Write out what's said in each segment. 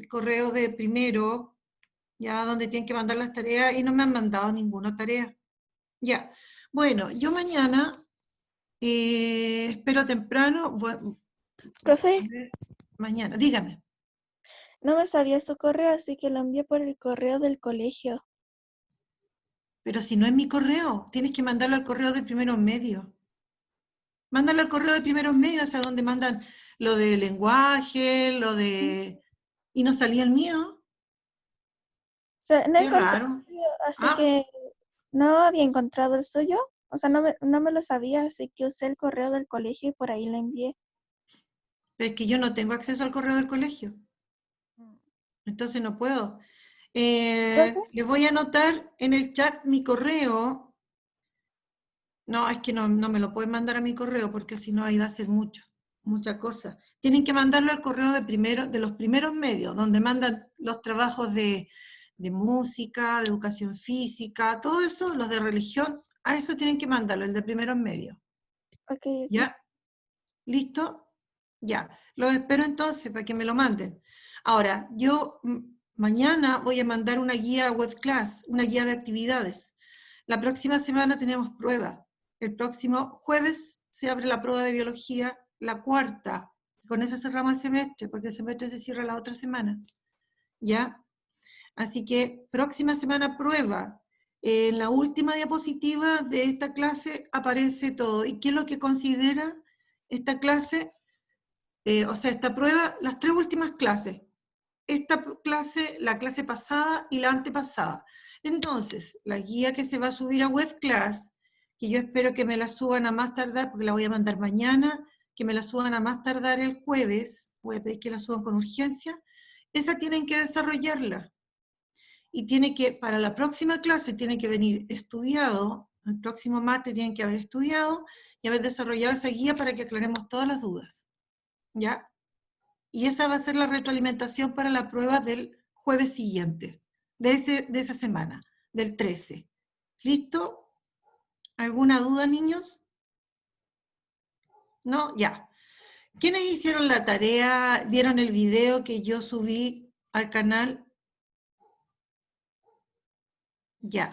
correo de primero, ya donde tienen que mandar las tareas, y no me han mandado ninguna tarea. Ya, bueno, yo mañana, espero temprano, Profe, mañana, dígame. no me sabía su correo, así que lo envié por el correo del colegio. Pero si no es mi correo, tienes que mandarlo al correo de primeros medios. Mándalo al correo de primeros medios, o sea, donde mandan lo de lenguaje, lo de... Y no salía el mío. O sea, no Qué encontré raro. el suyo, así Ah, que no había encontrado el suyo. O sea, no me lo sabía, así que usé el correo del colegio y por ahí lo envié. pero es que yo no tengo acceso al correo del colegio, entonces no puedo. ¿Profe? Le voy a anotar en el chat mi correo. No, es que no me lo pueden mandar a mi correo porque si no ahí va a ser mucha cosa. Tienen que mandarlo al correo de los primeros medios, donde mandan los trabajos de música, de educación física, todo eso, los de religión, a eso tienen que mandarlo, el de primeros medios. Ok, ok. ¿Ya? ¿Listo? Ya. Los espero entonces para que me lo manden. Ahora, yo mañana voy a mandar una guía web class, una guía de actividades. La próxima semana tenemos prueba. El próximo jueves se abre la prueba de biología, la cuarta. Con eso cerramos el semestre, porque el semestre se cierra la otra semana. ¿Ya? Así que próxima semana prueba. En la última diapositiva de esta clase aparece todo. ¿Y qué es lo que considera esta clase? O sea, esta prueba, las tres últimas clases. Esta clase, la clase pasada y la antepasada. Entonces, la guía que se va a subir a WebClass, que yo espero que me la suban a más tardar, porque la voy a mandar mañana, que me la suban a más tardar el jueves, voy a pedir que la suban con urgencia, esa tienen que desarrollarla. Y tiene que, para la próxima clase, tiene que venir estudiado, el próximo martes tienen que haber estudiado y haber desarrollado esa guía para que aclaremos todas las dudas. ¿Ya? Y esa va a ser la retroalimentación para la prueba del jueves siguiente, de esa semana, del 13. ¿Listo? ¿Alguna duda, niños? ¿No? Ya. ¿Quiénes hicieron la tarea? ¿Vieron el video que yo subí al canal? Ya.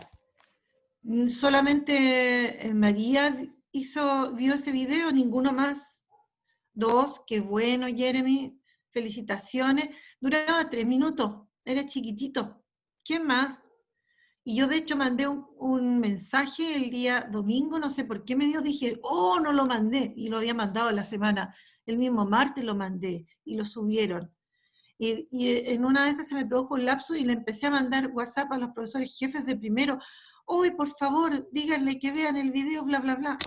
Solamente María vio ese video, ninguno más. Dos, qué bueno, Jeremy. Felicitaciones. Duraba 3 minutos, era chiquitito. ¿Quién más? Y yo de hecho mandé un mensaje el día domingo, no sé por qué me dio, dije, oh, no lo mandé, y lo había mandado la semana, el mismo martes lo mandé, y lo subieron. Y en una de esas se me produjo un lapso y le empecé a mandar WhatsApp a los profesores jefes de primero, oye, por favor, díganle que vean el video, bla, bla, bla.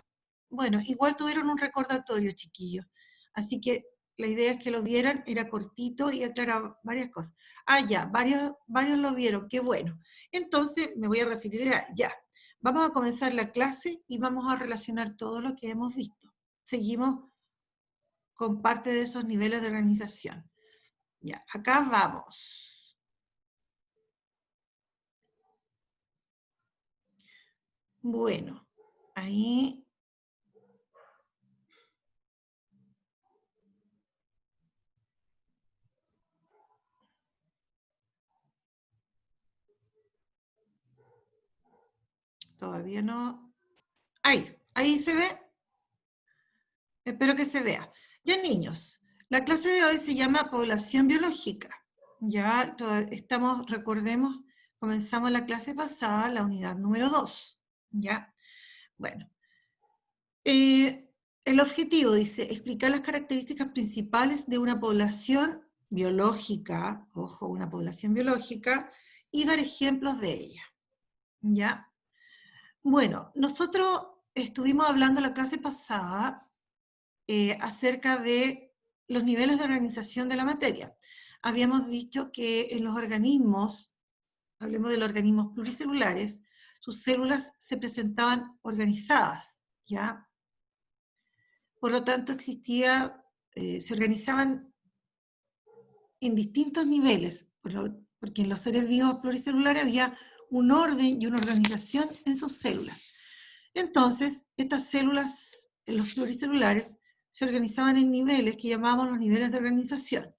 Bueno, igual tuvieron un recordatorio, chiquillos. Así que la idea es que lo vieran, era cortito y aclaraba varias cosas. Ah, ya, varios lo vieron, qué bueno. Entonces me voy a referir a ya. Vamos a comenzar la clase y vamos a relacionar todo lo que hemos visto. Seguimos con parte de esos niveles de organización. Ya, acá vamos. Bueno, ahí todavía no. Ahí se ve. Espero que se vea. Ya, niños, la clase de hoy se llama Población Biológica. Ya estamos, recordemos, comenzamos la clase pasada, la unidad número 2. Ya, bueno. El objetivo dice explicar las características principales de una población biológica, ojo, una población biológica, y dar ejemplos de ella. ¿Ya? Bueno, nosotros estuvimos hablando la clase pasada acerca de los niveles de organización de la materia. Habíamos dicho que en los organismos, hablemos de los organismos pluricelulares, sus células se presentaban organizadas, ¿ya? Por lo tanto, se organizaban en distintos niveles, porque en los seres vivos pluricelulares había un orden y una organización en sus células. Entonces, estas células, los pluricelulares, se organizaban en niveles que llamábamos los niveles de organización.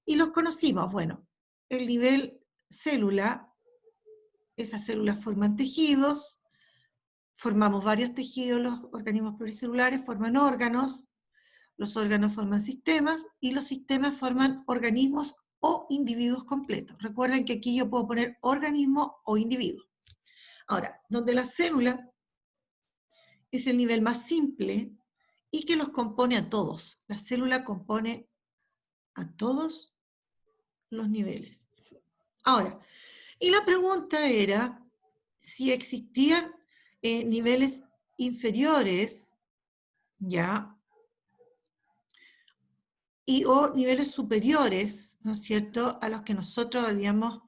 Y los conocimos, bueno, el nivel célula, esas células forman tejidos, formamos varios tejidos, los organismos pluricelulares forman órganos, los órganos forman sistemas y los sistemas forman organismos o individuos completos. Recuerden que aquí yo puedo poner organismo o individuo. Ahora, donde la célula es el nivel más simple y que los compone a todos. La célula compone a todos los niveles. Ahora, y la pregunta era si existían niveles inferiores, ¿ya? Y o niveles superiores, ¿no es cierto?, a los que nosotros habíamos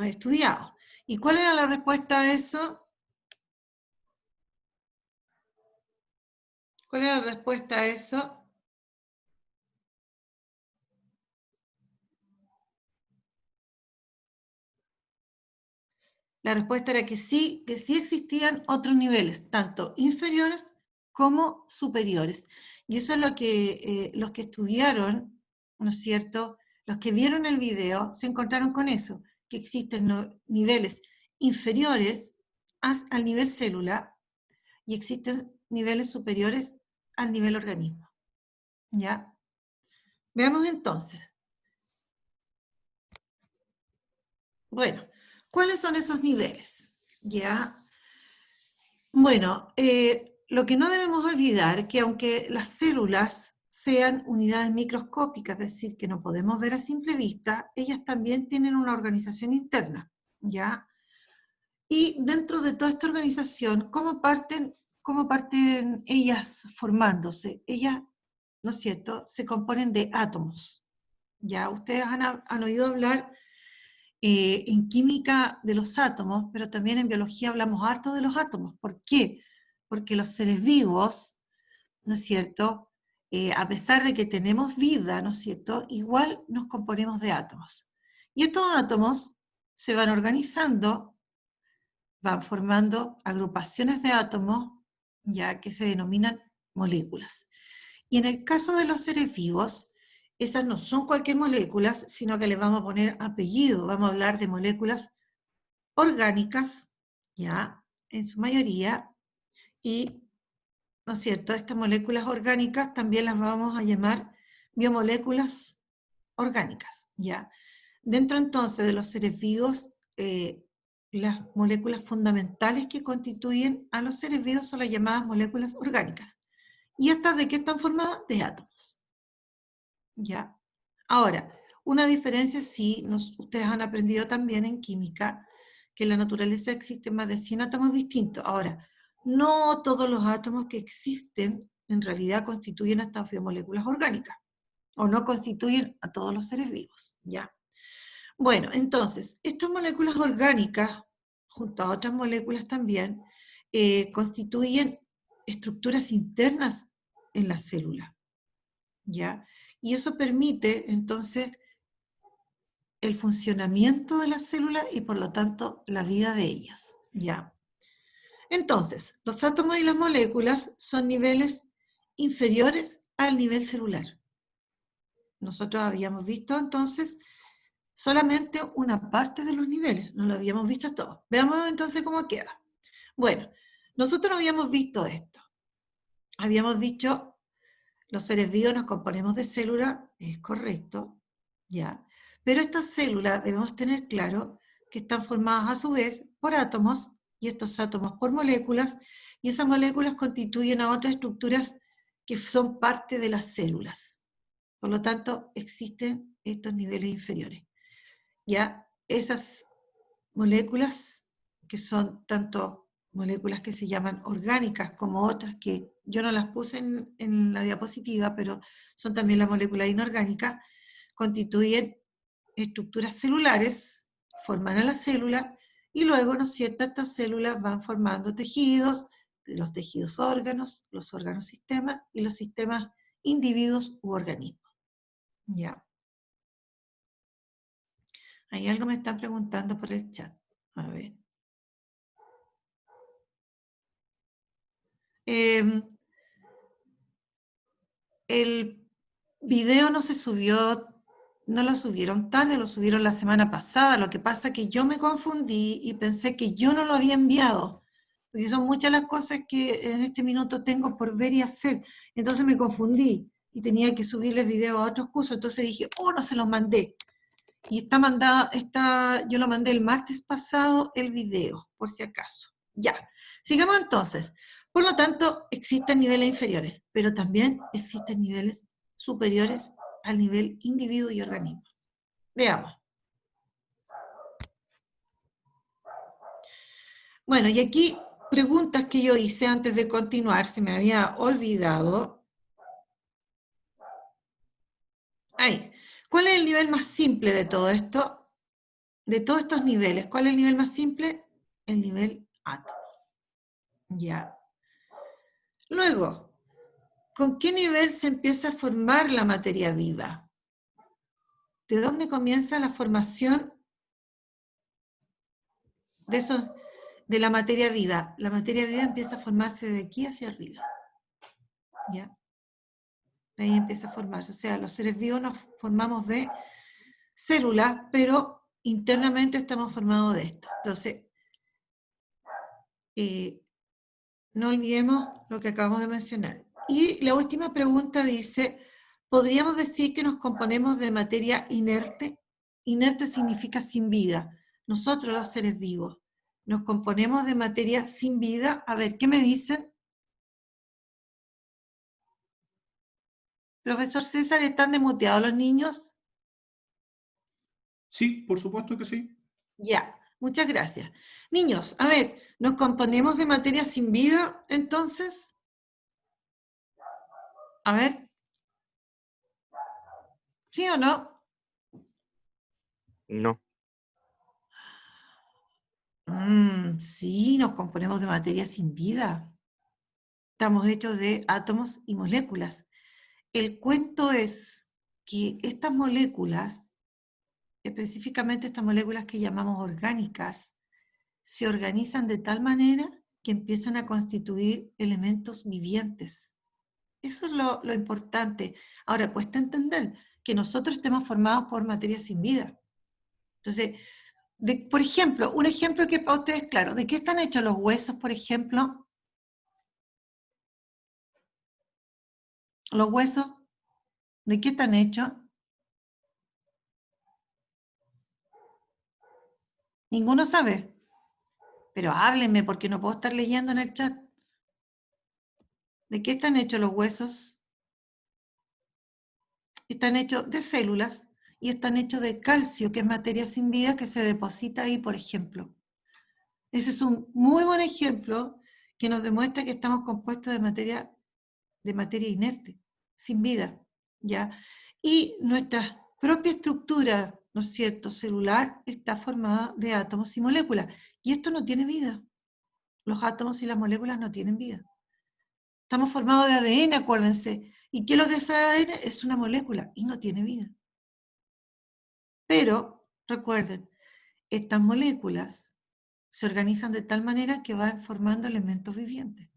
estudiado. ¿Y cuál era la respuesta a eso? ¿Cuál era la respuesta a eso? La respuesta era que sí existían otros niveles, tanto inferiores como superiores. Y eso es lo que los que estudiaron, ¿no es cierto?, los que vieron el video se encontraron con eso, que existen niveles inferiores al nivel célula y existen niveles superiores al nivel organismo. ¿Ya? Veamos entonces. Bueno, ¿cuáles son esos niveles? ¿Ya? Bueno, lo que no debemos olvidar es que aunque las células sean unidades microscópicas, es decir, que no podemos ver a simple vista, ellas también tienen una organización interna, ¿ya? Y dentro de toda esta organización, cómo parten ellas formándose? Ellas, ¿no es cierto?, se componen de átomos, ¿ya? Ustedes han oído hablar en química de los átomos, pero también en biología hablamos harto de los átomos. ¿Por qué? Porque los seres vivos, ¿no es cierto?, a pesar de que tenemos vida, ¿no es cierto?, igual nos componemos de átomos. Y estos átomos se van organizando, van formando agrupaciones de átomos, ya que se denominan moléculas. Y en el caso de los seres vivos, esas no son cualquier moléculas, sino que les vamos a poner apellido, vamos a hablar de moléculas orgánicas, ya, en su mayoría, y, ¿no es cierto?, estas moléculas orgánicas también las vamos a llamar biomoléculas orgánicas, ya. Dentro entonces de los seres vivos, las moléculas fundamentales que constituyen a los seres vivos son las llamadas moléculas orgánicas. ¿Y estas de qué están formadas? De átomos. ¿Ya? Ahora, una diferencia sí, ustedes han aprendido también en química que en la naturaleza existen más de 100 átomos distintos. Ahora, no todos los átomos que existen en realidad constituyen estas biomoléculas orgánicas, o no constituyen a todos los seres vivos, ¿ya? Bueno, entonces, estas moléculas orgánicas, junto a otras moléculas también, constituyen estructuras internas en la célula, ¿ya? Y eso permite, entonces, el funcionamiento de las células y, por lo tanto, la vida de ellas, ¿ya? Entonces, los átomos y las moléculas son niveles inferiores al nivel celular. Nosotros habíamos visto, entonces, solamente una parte de los niveles, no lo habíamos visto todo. Veamos entonces cómo queda. Bueno, nosotros no habíamos visto esto. Habíamos dicho, los seres vivos nos componemos de células, es correcto, ¿ya? Pero estas células debemos tener claro que están formadas a su vez por átomos, y estos átomos por moléculas, y esas moléculas constituyen a otras estructuras que son parte de las células. Por lo tanto, existen estos niveles inferiores. Ya esas moléculas, que son tanto moléculas que se llaman orgánicas como otras que yo no las puse en la diapositiva, pero son también las moléculas inorgánicas, constituyen estructuras celulares, forman a la célula y luego, ¿no es cierto?, estas células van formando tejidos, los tejidos órganos, los órganos sistemas y los sistemas individuos u organismos. ¿Ya? Hay algo me están preguntando por el chat. A ver. El video no se subió no lo subieron tarde, lo subieron la semana pasada. Lo que pasa es que yo me confundí y pensé que yo no lo había enviado. Porque son muchas las cosas que en este minuto tengo por ver y hacer. Entonces me confundí y tenía que subirles video a otros cursos. Entonces dije, oh, no se los mandé. Y está mandado, yo lo mandé el martes pasado el video, por si acaso. Ya, sigamos entonces. Por lo tanto, existen niveles inferiores, pero también existen niveles superiores al nivel individuo y organismo. Veamos. Bueno, y aquí preguntas que yo hice antes de continuar, se me había olvidado. Ahí. ¿Cuál es el nivel más simple de todo esto? De todos estos niveles, ¿cuál es el nivel más simple? El nivel átomo. Ya. Luego, ¿con qué nivel se empieza a formar la materia viva? ¿De dónde comienza la formación de la materia viva? La materia viva empieza a formarse de aquí hacia arriba. ¿Ya? De ahí empieza a formarse. O sea, los seres vivos nos formamos de células, pero internamente estamos formados de esto. Entonces, no olvidemos lo que acabamos de mencionar. Y la última pregunta dice, ¿podríamos decir que nos componemos de materia inerte? Inerte significa sin vida. Nosotros, los seres vivos, nos componemos de materia sin vida. A ver, ¿qué me dicen? Profesor César, ¿están demuteados los niños? Sí, por supuesto que sí. Ya, muchas gracias. Niños, a ver, ¿nos componemos de materia sin vida entonces? A ver. ¿Sí o no? No. Sí, nos componemos de materia sin vida. Estamos hechos de átomos y moléculas. El cuento es que estas moléculas, específicamente estas moléculas que llamamos orgánicas, se organizan de tal manera que empiezan a constituir elementos vivientes. Eso es lo importante. Ahora, cuesta entender que nosotros estemos formados por materia sin vida. Entonces, por ejemplo, un ejemplo que para ustedes, claro, ¿de qué están hechos los huesos, por ejemplo? Los huesos, ¿de qué están hechos? Ninguno sabe. Pero háblenme porque no puedo estar leyendo en el chat. ¿De qué están hechos los huesos? Están hechos de células y están hechos de calcio, que es materia sin vida que se deposita ahí, por ejemplo. Ese es un muy buen ejemplo que nos demuestra que estamos compuestos de materia inerte, sin vida, ¿ya? Y nuestra propia estructura, ¿no es cierto?, celular, está formada de átomos y moléculas. Y esto no tiene vida. Los átomos y las moléculas no tienen vida. Estamos formados de ADN, acuérdense. ¿Y qué es lo que es el ADN? Es una molécula y no tiene vida. Pero, recuerden, estas moléculas se organizan de tal manera que van formando elementos vivientes.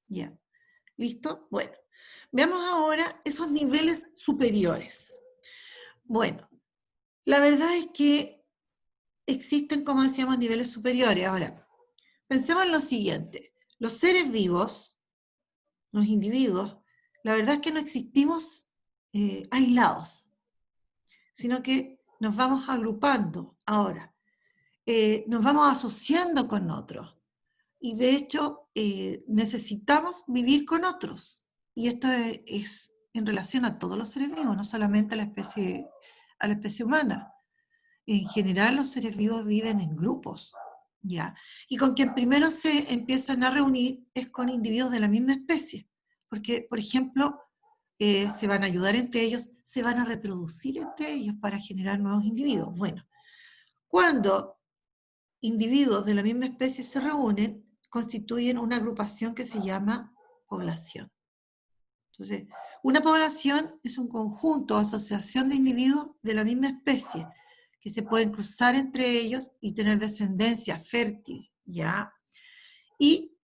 ¿Ya? ¿Listo? Bueno, veamos ahora esos niveles superiores. Bueno, la verdad es que existen, como decíamos, niveles superiores. Ahora, pensemos en lo siguiente. Los seres vivos, los individuos, la verdad es que no existimos aislados, sino que nos vamos agrupando. Ahora, nos vamos asociando con otros. Y de hecho, necesitamos vivir con otros. Y esto es en relación a todos los seres vivos, no solamente a la especie humana. En general, los seres vivos viven en grupos, ¿ya? Y con quien primero se empiezan a reunir es con individuos de la misma especie. Porque, por ejemplo, se van a ayudar entre ellos, se van a reproducir entre ellos para generar nuevos individuos. Bueno, cuando individuos de la misma especie se reúnen, constituyen una agrupación que se llama población. Entonces, una población es un conjunto o asociación de individuos de la misma especie que se pueden cruzar entre ellos y tener descendencia fértil, ¿ya? Y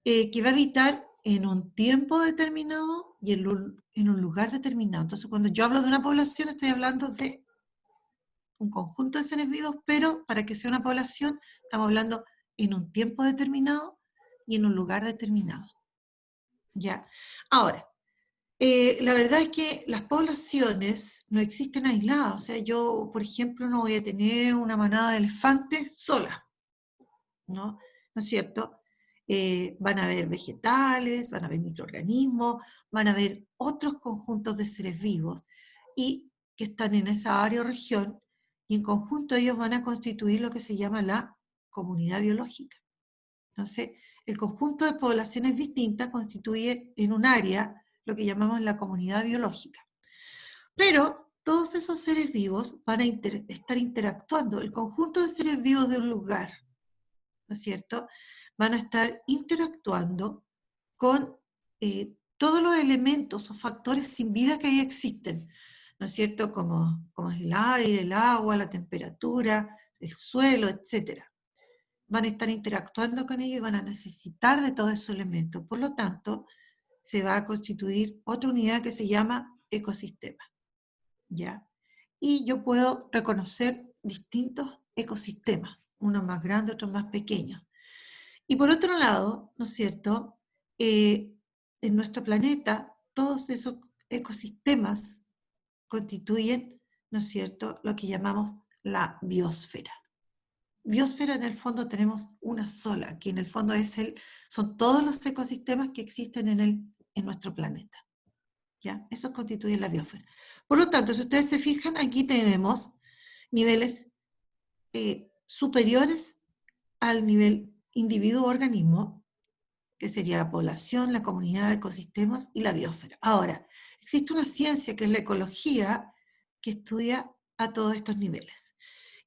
que va a evitar en un tiempo determinado y en un lugar determinado. Entonces, cuando yo hablo de una población, estoy hablando de un conjunto de seres vivos, pero para que sea una población, estamos hablando en un tiempo determinado y en un lugar determinado. ¿Ya? Ahora, la verdad es que las poblaciones no existen aisladas. O sea, yo, por ejemplo, no voy a tener una manada de elefantes sola, ¿no? ¿No es cierto? Van a haber vegetales, van a haber microorganismos, van a haber otros conjuntos de seres vivos y que están en esa área o región, y en conjunto ellos van a constituir lo que se llama la comunidad biológica. Entonces, el conjunto de poblaciones distintas constituye en un área lo que llamamos la comunidad biológica. Pero todos esos seres vivos van a estar interactuando. El conjunto de seres vivos de un lugar, ¿no es cierto?, van a estar interactuando con todos los elementos o factores sin vida que ahí existen, ¿no es cierto?, como es el aire, el agua, la temperatura, el suelo, etc. Van a estar interactuando con ellos y van a necesitar de todos esos elementos. Por lo tanto, se va a constituir otra unidad que se llama ecosistema, ¿ya? Y yo puedo reconocer distintos ecosistemas, unos más grandes, otros más pequeños. Y por otro lado, ¿no es cierto?, en nuestro planeta, todos esos ecosistemas constituyen, ¿no es cierto?, lo que llamamos la biosfera. Biosfera en el fondo tenemos una sola, que en el fondo son todos los ecosistemas que existen en nuestro planeta. ¿Ya? Eso constituye la biosfera. Por lo tanto, si ustedes se fijan, aquí tenemos niveles superiores al nivel individuo-organismo, que sería la población, la comunidad de ecosistemas y la biosfera. Ahora, existe una ciencia que es la ecología, que estudia a todos estos niveles.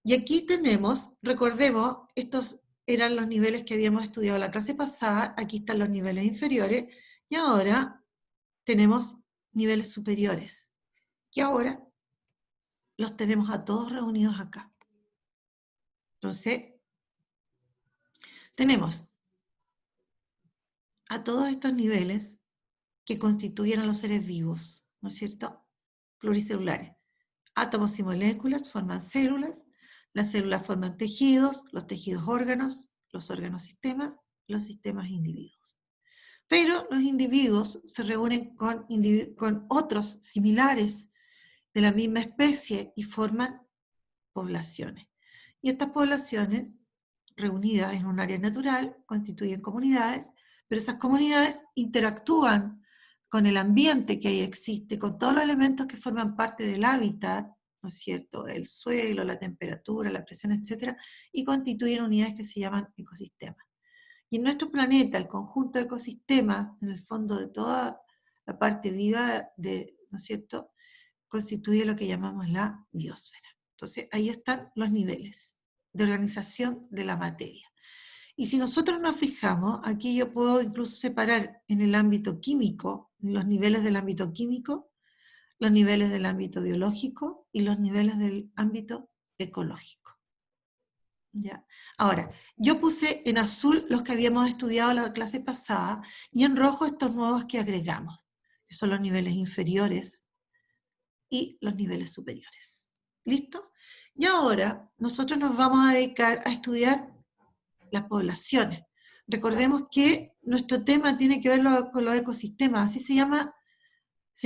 Y aquí tenemos, recordemos, estos eran los niveles que habíamos estudiado la clase pasada, aquí están los niveles inferiores, y ahora tenemos niveles superiores, que ahora los tenemos a todos reunidos acá. Entonces, tenemos a todos estos niveles que constituyen a los seres vivos, ¿no es cierto?, pluricelulares. Átomos y moléculas forman células, las células forman tejidos, los tejidos órganos, los órganos sistemas, los sistemas individuos. Pero los individuos se reúnen con otros similares de la misma especie y forman poblaciones. Y estas poblaciones, reunidas en un área natural, constituyen comunidades, pero esas comunidades interactúan con el ambiente que ahí existe, con todos los elementos que forman parte del hábitat, ¿no es cierto?, el suelo, la temperatura, la presión, etc., y constituyen unidades que se llaman ecosistemas. Y en nuestro planeta, el conjunto de ecosistemas, en el fondo de toda la parte viva, ¿no es cierto?, constituye lo que llamamos la biosfera. Entonces, ahí están los niveles de organización de la materia. Y si nosotros nos fijamos, aquí yo puedo incluso separar en el ámbito químico, los niveles del ámbito químico, los niveles del ámbito biológico y los niveles del ámbito ecológico. ¿Ya? Ahora, yo puse en azul los que habíamos estudiado la clase pasada y en rojo estos nuevos que agregamos, que son los niveles inferiores y los niveles superiores. ¿Listo? Y ahora nosotros nos vamos a dedicar a estudiar las poblaciones. Recordemos que nuestro tema tiene que ver con los ecosistemas, así se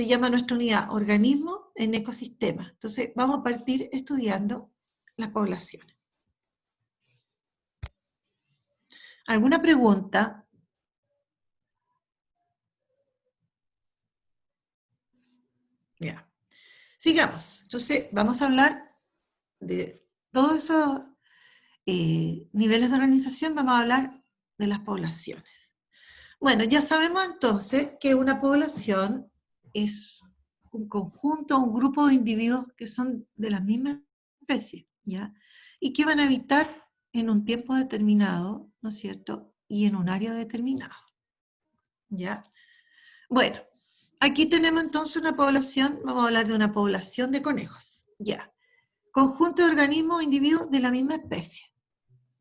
llama nuestra unidad, organismo en ecosistemas. Entonces vamos a partir estudiando las poblaciones. ¿Alguna pregunta? Ya. Sigamos. Entonces vamos a hablar de todos esos niveles de organización, vamos a hablar de las poblaciones. Bueno, ya sabemos entonces que una población es un conjunto, un grupo de individuos que son de la misma especie, ¿ya? Y que van a habitar en un tiempo determinado, ¿no es cierto?, y en un área determinado, ¿ya? Bueno, aquí tenemos entonces una población, vamos a hablar de una población de conejos, ¿ya? Conjunto de organismos o individuos de la misma especie.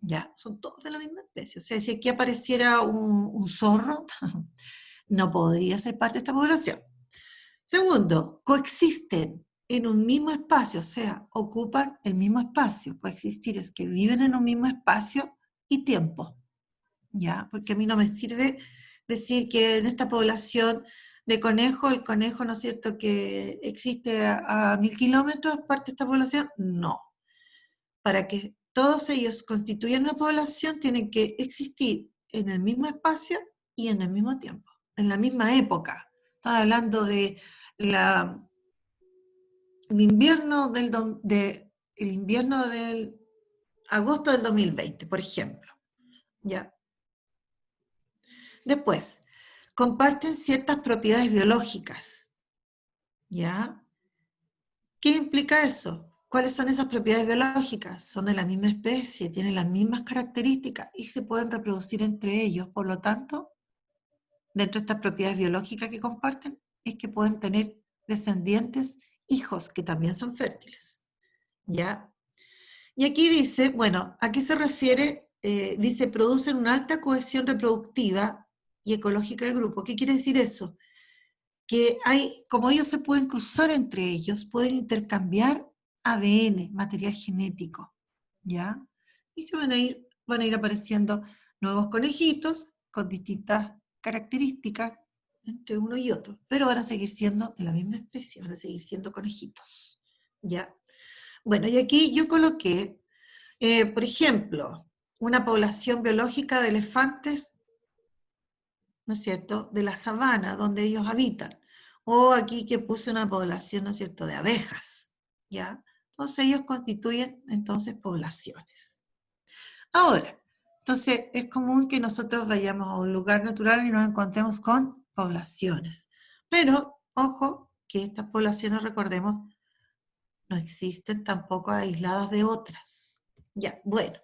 Ya, son todos de la misma especie. O sea, si aquí apareciera un zorro, no podría ser parte de esta población. Segundo, coexisten en un mismo espacio, o sea, ocupan el mismo espacio. Coexistir es que viven en un mismo espacio y tiempo, ¿ya? Porque a mí no me sirve decir que en esta población de conejos, el conejo, ¿no es cierto?, que existe a 1000 kilómetros, es parte de esta población. No. Para que todos ellos constituyan una población, tienen que existir en el mismo espacio y en el mismo tiempo, en la misma época. Estamos hablando de el invierno del agosto del 2020, por ejemplo. ¿Ya? Después, comparten ciertas propiedades biológicas. ¿Ya? ¿Qué implica eso? ¿Cuáles son esas propiedades biológicas? Son de la misma especie, tienen las mismas características y se pueden reproducir entre ellos. Por lo tanto, dentro de estas propiedades biológicas que comparten, es que pueden tener descendientes, hijos que también son fértiles. ¿Ya? Y aquí dice, bueno, ¿a qué se refiere? Dice, producen una alta cohesión reproductiva y ecológica del grupo. ¿Qué quiere decir eso? Que hay, como ellos se pueden cruzar entre ellos, pueden intercambiar ADN, material genético, ¿ya? Y se van a ir apareciendo nuevos conejitos con distintas características entre uno y otro, pero van a seguir siendo de la misma especie, van a seguir siendo conejitos, ¿ya? Bueno, y aquí yo coloqué, por ejemplo, una población biológica de elefantes, ¿no es cierto?, de la sabana donde ellos habitan. O aquí que puse una población, ¿no es cierto?, de abejas, ¿ya? Entonces ellos constituyen entonces poblaciones. Ahora, entonces es común que nosotros vayamos a un lugar natural y nos encontremos con poblaciones. Pero, ojo, que estas poblaciones, recordemos, no existen tampoco aisladas de otras. Ya, bueno.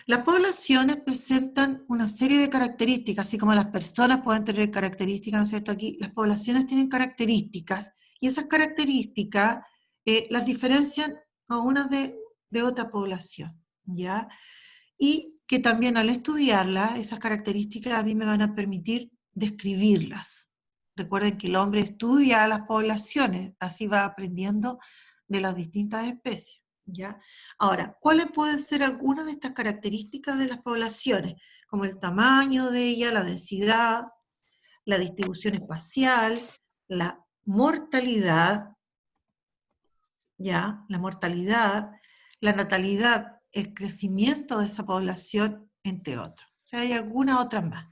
Las poblaciones presentan una serie de características, así como las personas pueden tener características, ¿no es cierto? Aquí las poblaciones tienen características y esas características las diferencian a unas de otra población, ¿ya? Y que también al estudiarlas, esas características a mí me van a permitir describirlas. Recuerden que el hombre estudia a las poblaciones, así va aprendiendo de las distintas especies. ¿Ya? Ahora, ¿cuáles pueden ser algunas de estas características de las poblaciones? Como el tamaño de ella, la densidad, la distribución espacial, la mortalidad, ¿ya? La mortalidad, la natalidad, el crecimiento de esa población, entre otros. O sea, hay algunas otras más.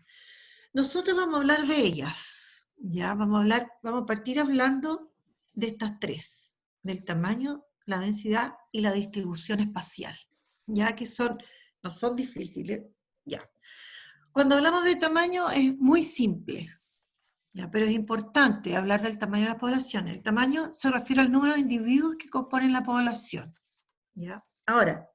Nosotros vamos a hablar de ellas, ¿ya? Vamos a partir hablando de estas tres, del tamaño, la densidad y la distribución espacial, ya que no son difíciles, ya. Cuando hablamos de tamaño es muy simple, ya, pero es importante hablar del tamaño de la población. El tamaño se refiere al número de individuos que componen la población, ¿ya? Ahora,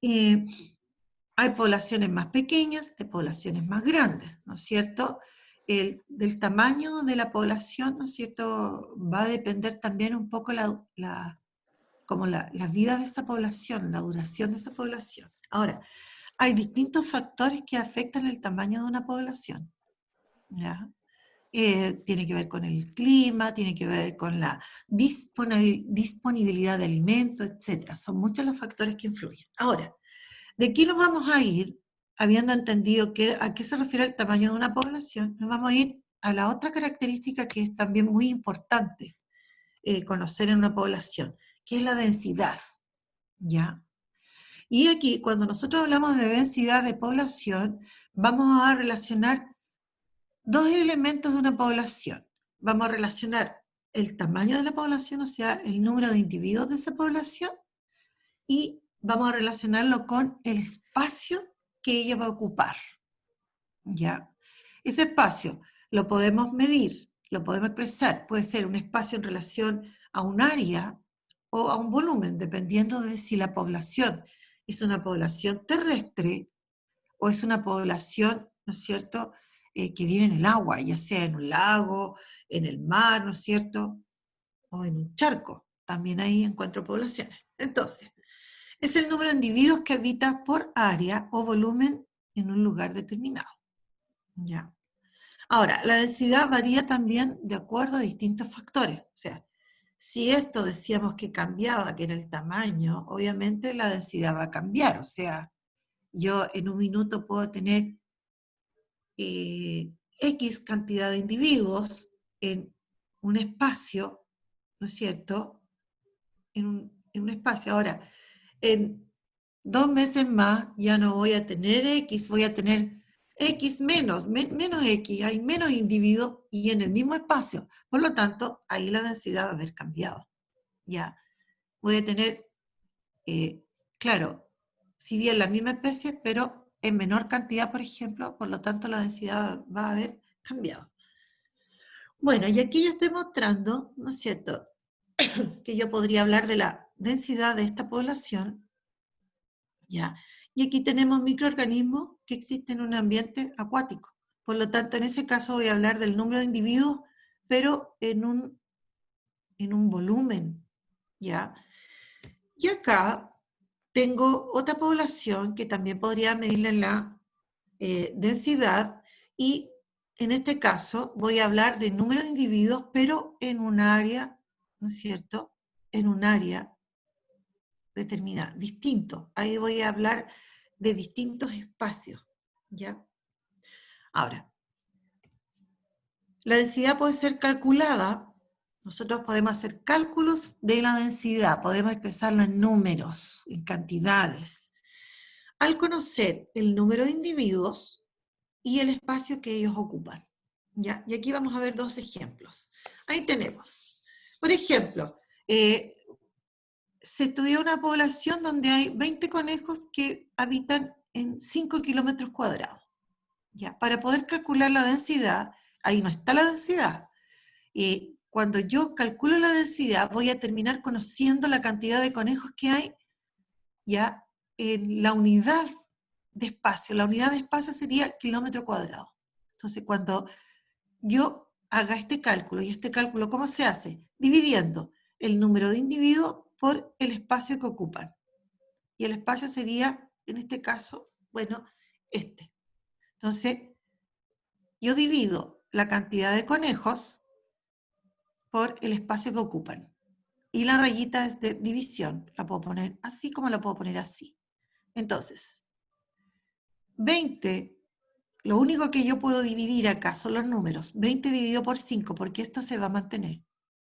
hay poblaciones más pequeñas, hay poblaciones más grandes, ¿no es cierto? Del tamaño de la población, ¿no es cierto?, va a depender también un poco la vida de esa población, la duración de esa población. Ahora, hay distintos factores que afectan el tamaño de una población, ¿ya? Tiene que ver con el clima, tiene que ver con la disponibilidad de alimentos, etc. Son muchos los factores que influyen. Ahora, ¿de aquí nos vamos a ir, habiendo entendido a qué se refiere el tamaño de una población? Nos vamos a ir a la otra característica que es también muy importante conocer en una población, que es la densidad, ¿ya? Y aquí, cuando nosotros hablamos de densidad de población, vamos a relacionar dos elementos de una población. Vamos a relacionar el tamaño de la población, o sea, el número de individuos de esa población, y vamos a relacionarlo con el espacio que ella va a ocupar, ¿ya? Ese espacio lo podemos medir, lo podemos expresar, puede ser un espacio en relación a un área o a un volumen, dependiendo de si la población es una población terrestre o es una población, ¿no es cierto?, que vive en el agua, ya sea en un lago, en el mar, ¿no es cierto?, o en un charco. También ahí encuentro poblaciones. Entonces, es el número de individuos que habita por área o volumen en un lugar determinado. ¿Ya? Ahora, la densidad varía también de acuerdo a distintos factores. O sea, si esto decíamos que cambiaba, que era el tamaño, obviamente la densidad va a cambiar. O sea, yo en un minuto puedo tener X cantidad de individuos en un espacio, ¿no es cierto? En un espacio. Ahora, en 2 meses más ya no voy a tener X, voy a tener X menos X, hay menos individuos y en el mismo espacio. Por lo tanto, ahí la densidad va a haber cambiado. Ya, voy a tener, claro, si bien la misma especie, pero en menor cantidad, por ejemplo, por lo tanto la densidad va a haber cambiado. Bueno, y aquí yo estoy mostrando, ¿no es cierto?, que yo podría hablar de la densidad de esta población, ¿ya? Y aquí tenemos microorganismos que existen en un ambiente acuático. Por lo tanto, en ese caso voy a hablar del número de individuos, pero en un volumen, ¿ya? Y acá tengo otra población que también podría medirle la densidad y en este caso voy a hablar de número de individuos, pero en un área, ¿no es cierto?, en un área determinada, distinto. Ahí voy a hablar de distintos espacios, ¿ya? Ahora, la densidad puede ser calculada. Nosotros podemos hacer cálculos de la densidad, podemos expresarla en números, en cantidades, al conocer el número de individuos y el espacio que ellos ocupan, ¿ya? Y aquí vamos a ver dos ejemplos. Ahí tenemos, por ejemplo, se estudió una población donde hay 20 conejos que habitan en 5 kilómetros cuadrados. ¿Ya? Para poder calcular la densidad, ahí no está la densidad. Cuando yo calculo la densidad, voy a terminar conociendo la cantidad de conejos que hay, ya, en la unidad de espacio. La unidad de espacio sería kilómetro cuadrado. Entonces, cuando yo haga este cálculo, y este cálculo, ¿cómo se hace? Dividiendo el número de individuos por el espacio que ocupan. Y el espacio sería, en este caso, bueno, este. Entonces, yo divido la cantidad de conejos por el espacio que ocupan. Y la rayita es de división. La puedo poner así como la puedo poner así. Entonces, 20, lo único que yo puedo dividir acá son los números. 20 dividido por 5, porque esto se va a mantener.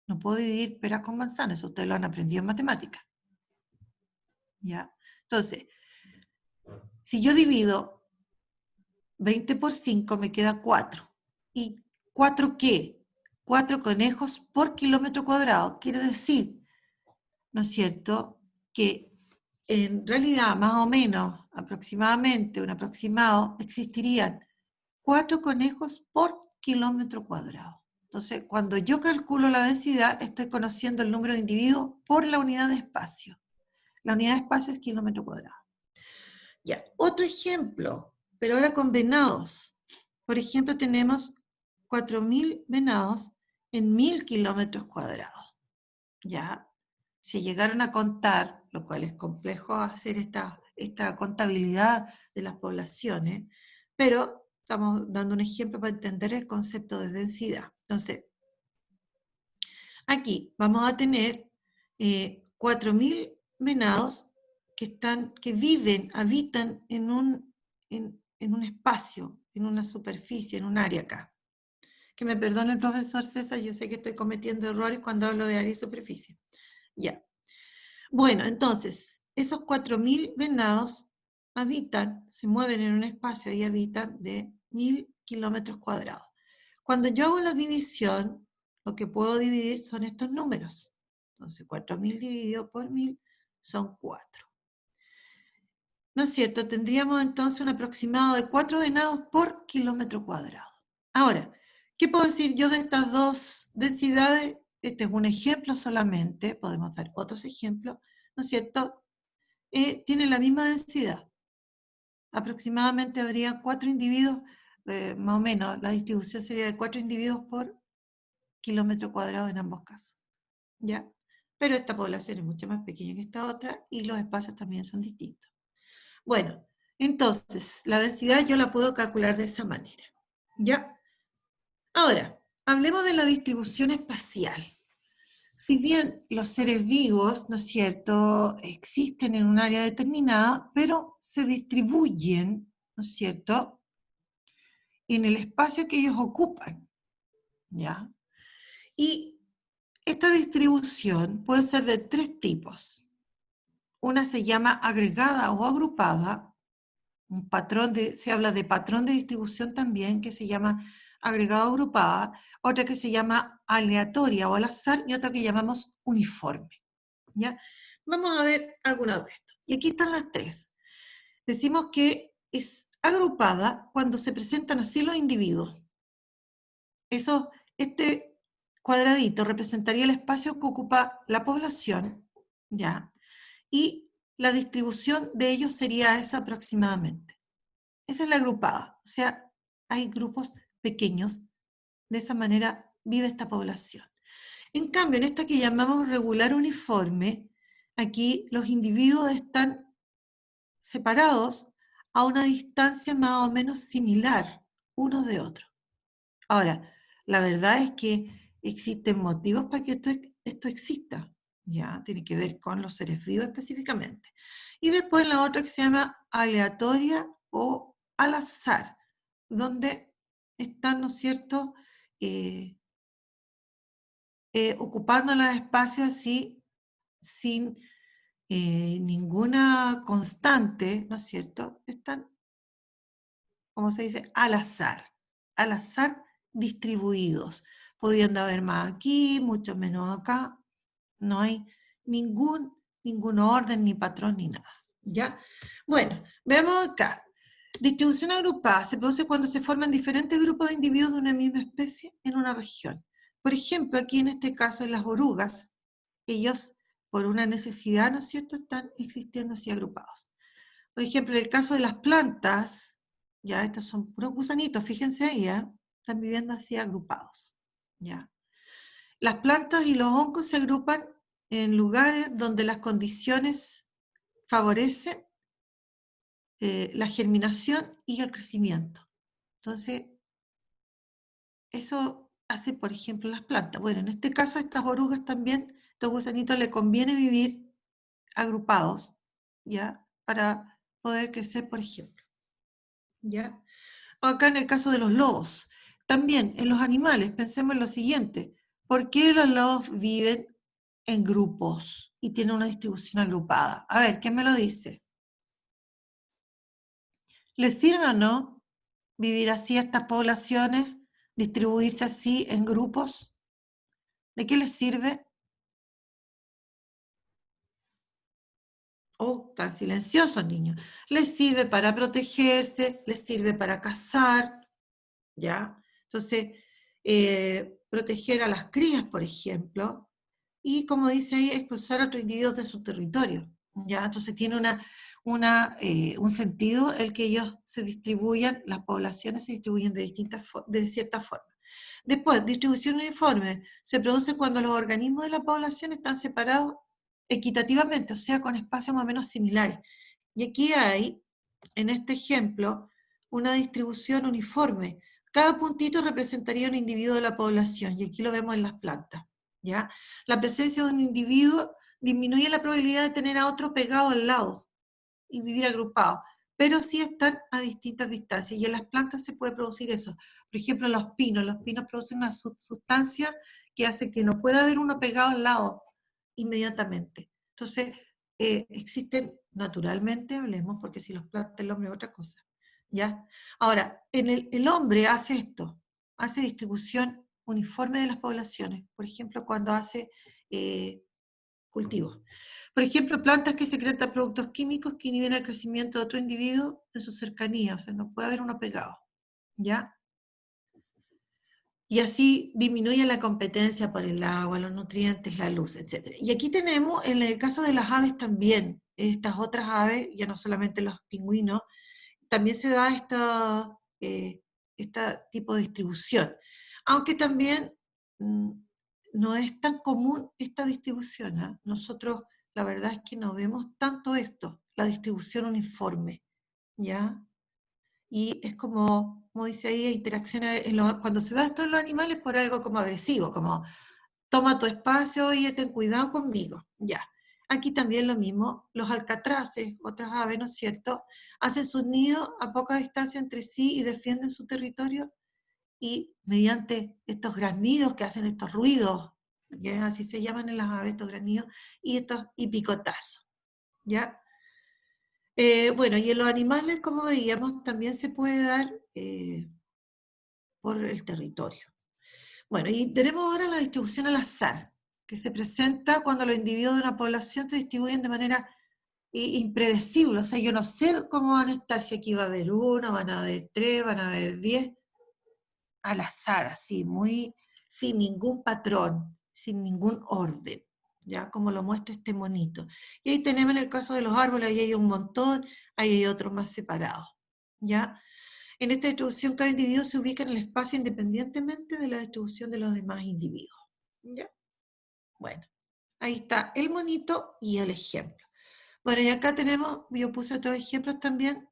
No puedo dividir peras con manzanas, ustedes lo han aprendido en matemática. ¿Ya? Entonces, si yo divido 20 por 5, me queda 4. ¿Y 4 qué? 4 conejos por kilómetro cuadrado. Quiere decir, ¿no es cierto?, que en realidad, más o menos, aproximadamente, un aproximado, existirían 4 conejos por kilómetro cuadrado. Entonces, cuando yo calculo la densidad, estoy conociendo el número de individuos por la unidad de espacio. La unidad de espacio es kilómetro cuadrado. Ya, otro ejemplo, pero ahora con venados. Por ejemplo, tenemos 4.000 venados en 1.000 kilómetros cuadrados. ¿Ya? Se llegaron a contar, lo cual es complejo hacer esta contabilidad de las poblaciones, pero estamos dando un ejemplo para entender el concepto de densidad. Entonces, aquí vamos a tener 4.000 venados que viven, habitan en un espacio, en una superficie, en un área acá. Que me perdone el profesor César, yo sé que estoy cometiendo errores cuando hablo de área y superficie. Ya. Bueno, entonces, esos 4.000 venados habitan, se mueven en un espacio y habitan de 1.000 kilómetros cuadrados. Cuando yo hago la división, lo que puedo dividir son estos números. Entonces, 4.000 dividido por 1.000 son 4. ¿No es cierto? Tendríamos entonces un aproximado de 4 venados por kilómetro cuadrado. Ahora, ¿qué puedo decir yo de estas dos densidades? Este es un ejemplo solamente, podemos dar otros ejemplos, ¿no es cierto? Tienen la misma densidad. Aproximadamente habría 4 individuos, más o menos, la distribución sería de 4 individuos por kilómetro cuadrado en ambos casos. ¿Ya? Pero esta población es mucho más pequeña que esta otra y los espacios también son distintos. Bueno, entonces, la densidad yo la puedo calcular de esa manera. ¿Ya? Ahora, hablemos de la distribución espacial. Si bien los seres vivos, ¿no es cierto?, existen en un área determinada, pero se distribuyen, ¿no es cierto?, en el espacio que ellos ocupan, ¿ya? Y esta distribución puede ser de tres tipos. Una se llama agregada o agrupada, se habla de patrón de distribución también, que se llama agregada o agrupada, otra que se llama aleatoria o al azar, y otra que llamamos uniforme, ¿ya? Vamos a ver algunas de estos. Y aquí están las tres. Decimos que es agrupada cuando se presentan así los individuos. Este cuadradito representaría el espacio que ocupa la población, ¿ya? Y la distribución de ellos sería esa aproximadamente. Esa es la agrupada, o sea, hay grupos pequeños, de esa manera vive esta población. En cambio, en esta que llamamos regular uniforme, aquí los individuos están separados a una distancia más o menos similar unos de otros. Ahora, la verdad es que existen motivos para que esto exista, ya, tiene que ver con los seres vivos específicamente. Y después la otra que se llama aleatoria o al azar, donde están, ¿no es cierto?, ocupando los espacios así, sin ninguna constante, ¿no es cierto?, están, como se dice, al azar distribuidos, pudiendo haber más aquí, mucho menos acá, no hay ningún orden, ni patrón, ni nada, ¿ya? Bueno, veamos acá. Distribución agrupada se produce cuando se forman diferentes grupos de individuos de una misma especie en una región. Por ejemplo, aquí en este caso, en las orugas, ellos, por una necesidad, ¿no es cierto?, están existiendo así agrupados. Por ejemplo, en el caso de las plantas, ya estos son puros gusanitos, fíjense ahí, están viviendo así agrupados, ¿ya? Las plantas y los hongos se agrupan en lugares donde las condiciones favorecen la germinación y el crecimiento. Entonces, eso hace, por ejemplo, las plantas. Bueno, en este caso, a estas orugas también, estos gusanitos, les conviene vivir agrupados, ¿ya? Para poder crecer, por ejemplo, ¿ya? Acá en el caso de los lobos, también en los animales, pensemos en lo siguiente: ¿por qué los lobos viven en grupos y tienen una distribución agrupada? A ver, ¿quién me lo dice? ¿Les sirve o no vivir así a estas poblaciones, distribuirse así en grupos? ¿De qué les sirve? Oh, tan silenciosos, niños. Les sirve para protegerse, les sirve para cazar, ¿ya? Entonces, proteger a las crías, por ejemplo, y como dice ahí, expulsar a otros individuos de su territorio, ¿ya? Entonces tiene un sentido el que ellos se distribuyan, las poblaciones se distribuyen de cierta forma. Después, distribución uniforme, se produce cuando los organismos de la población están separados equitativamente, o sea, con espacios más o menos similares. Y aquí hay, en este ejemplo, una distribución uniforme. Cada puntito representaría un individuo de la población, y aquí lo vemos en las plantas, ¿ya? La presencia de un individuo disminuye la probabilidad de tener a otro pegado al lado y vivir agrupado, pero sí están a distintas distancias, y en las plantas se puede producir eso. Por ejemplo, los pinos producen una sustancia que hace que no pueda haber uno pegado al lado inmediatamente. Entonces, existen naturalmente, hablemos, porque si los plantas, el hombre es otra cosa, ¿ya? Ahora, el hombre hace esto, hace distribución uniforme de las poblaciones, por ejemplo, cuando hace cultivos. Por ejemplo, plantas que secretan productos químicos que inhiben el crecimiento de otro individuo en su cercanía, o sea, no puede haber uno pegado, ¿ya? Y así disminuye la competencia por el agua, los nutrientes, la luz, etc. Y aquí tenemos, en el caso de las aves también, estas otras aves, ya no solamente los pingüinos, también se da este tipo de distribución. Aunque también no es tan común esta distribución, ¿eh? Nosotros, la verdad es que no vemos tanto esto, la distribución uniforme, ¿ya? Y es como como dice ahí, interacciones, cuando se da esto en los animales por algo como agresivo, como toma tu espacio, oye, ten cuidado conmigo, ya. Aquí también lo mismo, los alcatraces, otras aves, ¿no es cierto?, hacen sus nidos a poca distancia entre sí y defienden su territorio, y mediante estos graznidos que hacen estos ruidos, que así se llaman en las aves, estos graznidos, y picotazos, ¿ya? Bueno, y en los animales, como veíamos, también se puede dar por el territorio. Bueno, y tenemos ahora la distribución al azar, que se presenta cuando los individuos de una población se distribuyen de manera impredecible. O sea, yo no sé cómo van a estar, si aquí va a haber uno, van a haber tres, van a haber 10, al azar, así, muy sin ningún patrón, sin ningún orden, ya como lo muestra este monito. Y ahí tenemos en el caso de los árboles, ahí hay un montón, ahí hay otros más separados, ¿ya? En esta distribución, cada individuo se ubica en el espacio independientemente de la distribución de los demás individuos, ¿ya? Bueno, ahí está el monito y el ejemplo. Bueno, y acá tenemos, yo puse otros ejemplos también,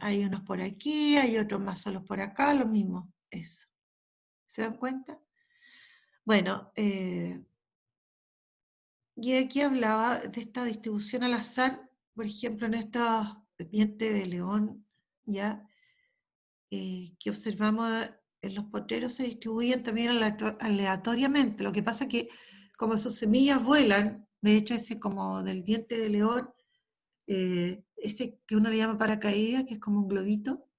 hay unos por aquí, hay otros más solos por acá, lo mismo, eso. ¿Se dan cuenta? Bueno, y aquí hablaba de esta distribución al azar, por ejemplo, en estos dientes de león, ¿ya? Que observamos en los potreros se distribuyen también aleatoriamente. Lo que pasa es que como sus semillas vuelan, de hecho ese como del diente de león, ese que uno le llama paracaídas, que es como un globito,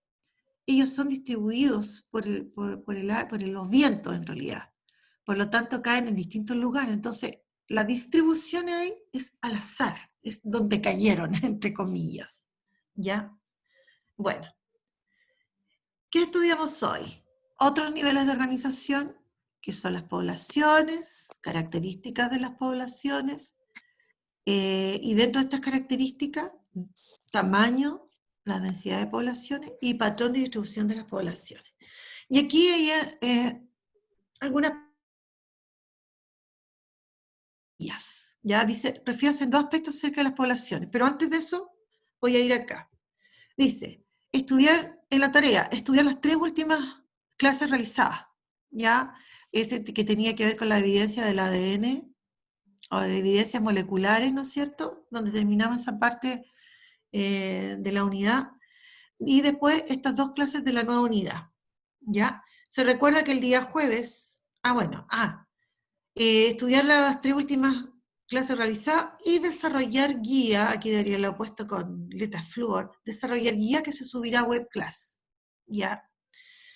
ellos son distribuidos por los vientos en realidad. Por lo tanto, caen en distintos lugares. Entonces, la distribución ahí es al azar, es donde cayeron, entre comillas. ¿Ya? Bueno, ¿qué estudiamos hoy? Otros niveles de organización, que son las poblaciones, características de las poblaciones, y dentro de estas características, tamaño, la densidad de poblaciones y patrón de distribución de las poblaciones. Y aquí hay algunas ya dice, refiérase en dos aspectos acerca de las poblaciones, pero antes de eso voy a ir acá. Dice, estudiar en la tarea, estudiar las 3 últimas clases realizadas, ya, ese que tenía que ver con la evidencia del ADN, o de evidencias moleculares, ¿no es cierto?, donde terminaba esa parte de la unidad, y después estas 2 clases de la nueva unidad, ¿ya? Se recuerda que el día jueves, estudiar las 3 últimas clases realizadas y desarrollar guía, aquí daría lo opuesto con letras flúor, desarrollar guía que se subirá a webclass, ¿ya?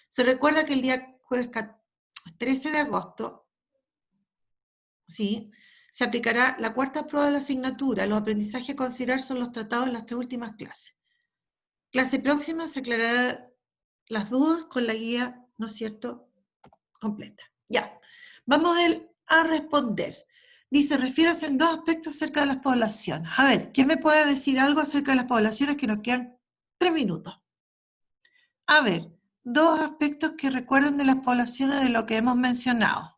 Se recuerda que el día jueves 13 de agosto, ¿sí?, se aplicará la cuarta prueba de la asignatura. Los aprendizajes a considerar son los tratados en las 3 últimas clases. Clase próxima se aclararán las dudas con la guía, ¿no es cierto?, completa. Ya, vamos a responder. Dice, refiérase en 2 aspectos acerca de las poblaciones. A ver, ¿quién me puede decir algo acerca de las poblaciones, que nos quedan 3 minutos? A ver, 2 aspectos que recuerden de las poblaciones de lo que hemos mencionado.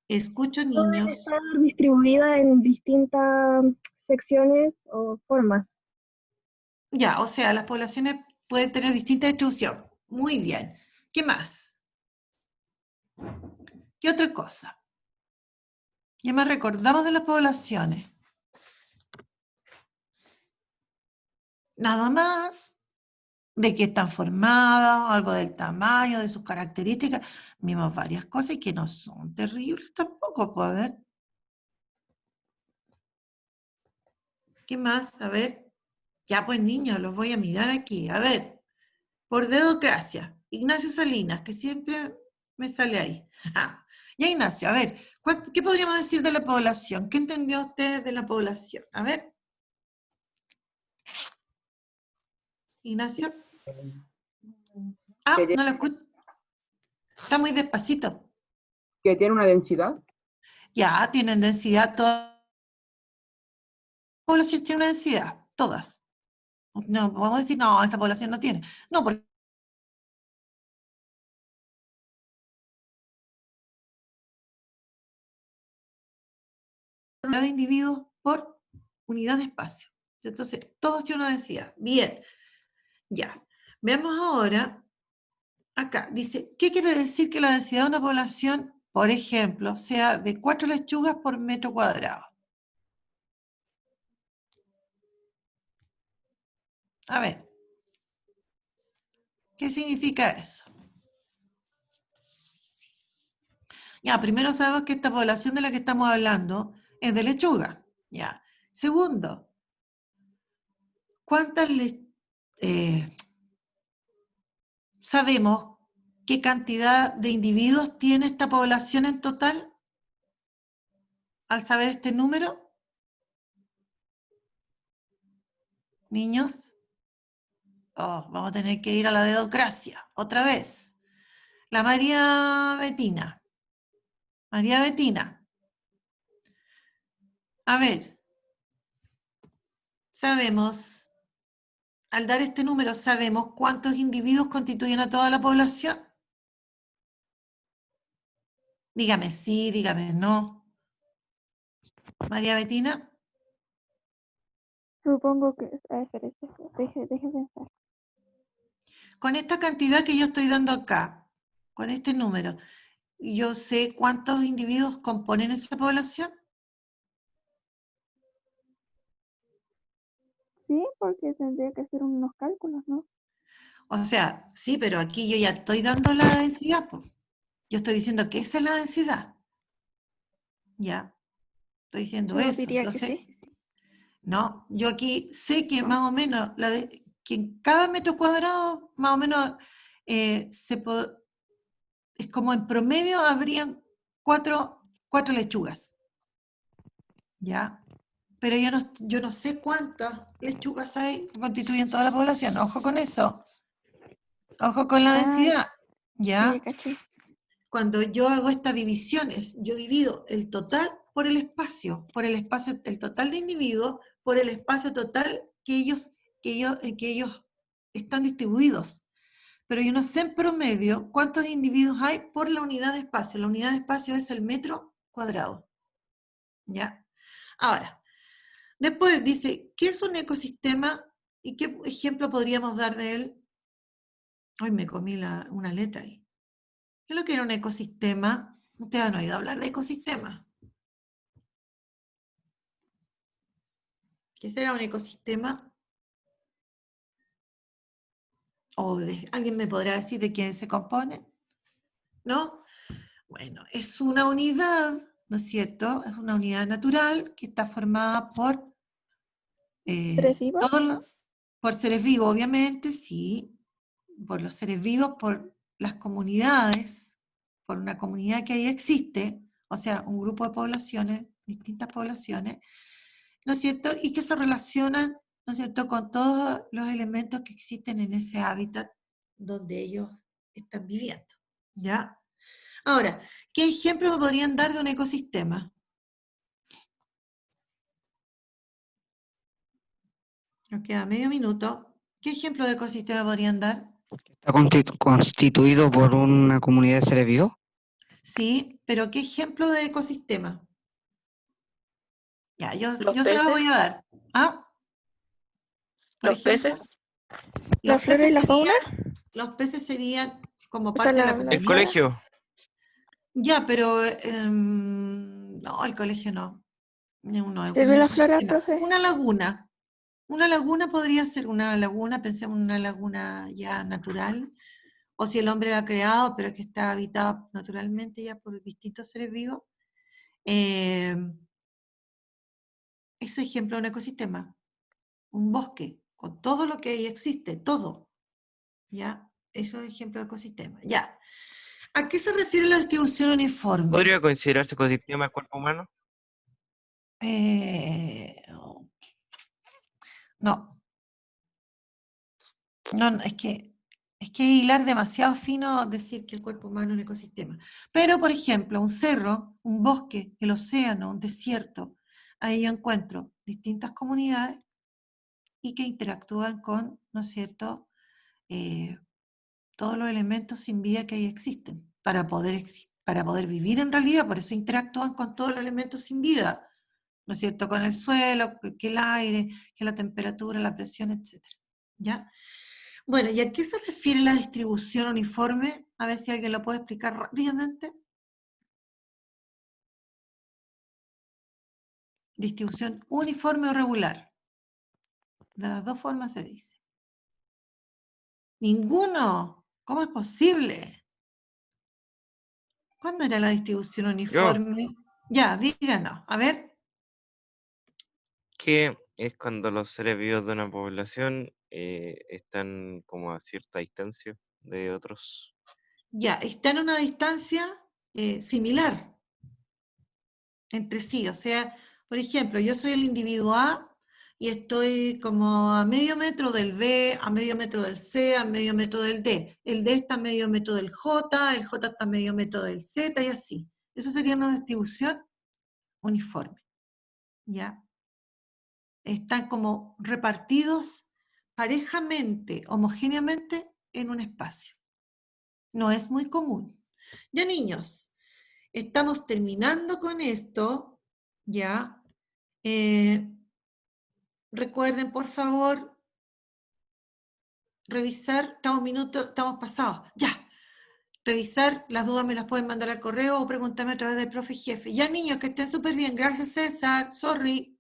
Escucho, Pueden niños. estar distribuidas en distintas secciones o formas. Ya, o sea, las poblaciones pueden tener distinta distribución. Muy bien. ¿Qué más? ¿Qué otra cosa? ¿Qué más recordamos de las poblaciones? Nada más. De qué están formadas, algo del tamaño, de sus características. Vimos varias cosas y que no son terribles tampoco, pues, a ver. ¿Qué más? A ver. Ya, pues, niños, los voy a mirar aquí. A ver. Por dedocracia. Ignacio Salinas, que siempre me sale ahí. Ya, Ignacio, a ver, ¿qué podríamos decir de la población? ¿Qué entendió usted de la población? A ver. Ignacio. que, No lo escucho. Está muy despacito. que tiene una densidad. Ya, tienen densidad. Toda la población tiene una densidad. Todas. No, vamos a decir, no, esa población no tiene. No, porque unidad de individuos por unidad de espacio. Entonces, todos tienen una densidad. Bien, ya. Veamos ahora, acá, dice, ¿qué quiere decir que la densidad de una población, por ejemplo, sea de 4 lechugas por metro cuadrado? A ver, ¿qué significa eso? Ya, primero sabemos que esta población de la que estamos hablando es de lechuga. Ya. Segundo, ¿cuántas sabemos qué cantidad de individuos tiene esta población en total? Al saber este número, niños, vamos a tener que ir a la dedocracia, otra vez. La María Betina. María Betina. A ver, sabemos, al dar este número, ¿sabemos cuántos individuos constituyen a toda la población? Dígame sí, dígame no. María Betina. Supongo que... espérese, deje pensar. Con esta cantidad que yo estoy dando acá, con este número, ¿yo sé cuántos individuos componen esa población? Sí, porque tendría que hacer unos cálculos, ¿no? O sea, sí, pero aquí yo ya estoy dando la densidad, po. Yo estoy diciendo que esa es la densidad. Ya, estoy diciendo Yo eso. diría Yo que sé, sí. no, yo aquí sé que más o menos, que en cada metro cuadrado, más o menos, es como en promedio habrían cuatro lechugas. ¿Ya? Pero yo no sé cuántas lechugas hay que constituyen toda la población. Ojo con eso. Ojo con la densidad. Ya ¿Ya? caché. Cuando yo hago estas divisiones, yo divido el total por el espacio, el total de individuos, por el espacio total que ellos están distribuidos. Pero yo no sé en promedio cuántos individuos hay por la unidad de espacio. La unidad de espacio es el metro cuadrado. ¿Ya? Ahora, después dice, ¿qué es un ecosistema y qué ejemplo podríamos dar de él? Hoy me comí una letra ahí. ¿Qué es lo que era un ecosistema? Ustedes han oído hablar de ecosistema. ¿Qué será un ecosistema? ¿Alguien me podrá decir de quién se compone? ¿No? Bueno, es una unidad, ¿no es cierto? Es una unidad natural que está formada por ¿Seres vivos? por seres vivos, obviamente, sí, por los seres vivos, por las comunidades, por una comunidad que ahí existe, o sea, un grupo de poblaciones, distintas poblaciones, ¿no es cierto? Y que se relacionan, ¿no es cierto?, con todos los elementos que existen en ese hábitat donde ellos están viviendo, ¿ya? Ahora, ¿qué ejemplos me podrían dar de un ecosistema? Nos queda medio minuto. ¿Qué ejemplo de ecosistema podrían dar? Está constituido por una comunidad de seres vivos. Sí, pero ¿qué ejemplo de ecosistema? Ya, yo Los se lo voy a peces, dar. ¿Ah? Por los ejemplo, peces, ¿La flora y la fauna? los peces serían como O sea, parte de la la El comunidad. flora. colegio. Ya, pero no, el colegio no. No es un ¿Sirve la flora, ecosistema. profe? Una laguna. Una laguna podría ser una laguna, pensemos en una laguna ya natural, o si el hombre la ha creado, pero que está habitada naturalmente ya por distintos seres vivos. Eh, es ejemplo de un ecosistema, un bosque, con todo lo que ahí existe, todo. ¿Ya? Eso es ejemplo de ecosistema. Ya. ¿A qué se refiere la distribución uniforme? ¿Podría considerarse ecosistema el cuerpo humano? No. No, es que hilar demasiado fino decir que el cuerpo humano es un ecosistema. Pero, por ejemplo, un cerro, un bosque, el océano, un desierto, ahí yo encuentro distintas comunidades y que interactúan con, ¿no es cierto?, todos los elementos sin vida que ahí existen, para poder vivir en realidad, por eso interactúan con todos los elementos sin vida, ¿no es cierto?, con el suelo, que el aire, que la temperatura, la presión, etc. ¿Ya? Bueno, ¿y a qué se refiere la distribución uniforme? A ver si alguien lo puede explicar rápidamente. Distribución uniforme o regular. De las dos formas se dice. ¿Ninguno? ¿Cómo es posible? ¿Cuándo era la distribución uniforme? Ya, díganos. A ver. Que es cuando los seres vivos de una población están como a cierta distancia de otros. Ya, está en una distancia similar entre sí. O sea, por ejemplo, yo soy el individuo A y estoy como a medio metro del B, a medio metro del C, a medio metro del D. El D está a medio metro del J, el J está a medio metro del Z y así. Eso sería una distribución uniforme. ¿Ya? Están como repartidos parejamente, homogéneamente en un espacio. No es muy común. Ya, niños, estamos terminando con esto, ¿ya? Recuerden, por favor, revisar, estamos pasados, ya. Revisar, las dudas me las pueden mandar al correo o preguntarme a través del profe jefe. Ya, niños, que estén súper bien. Gracias, César. Sorry.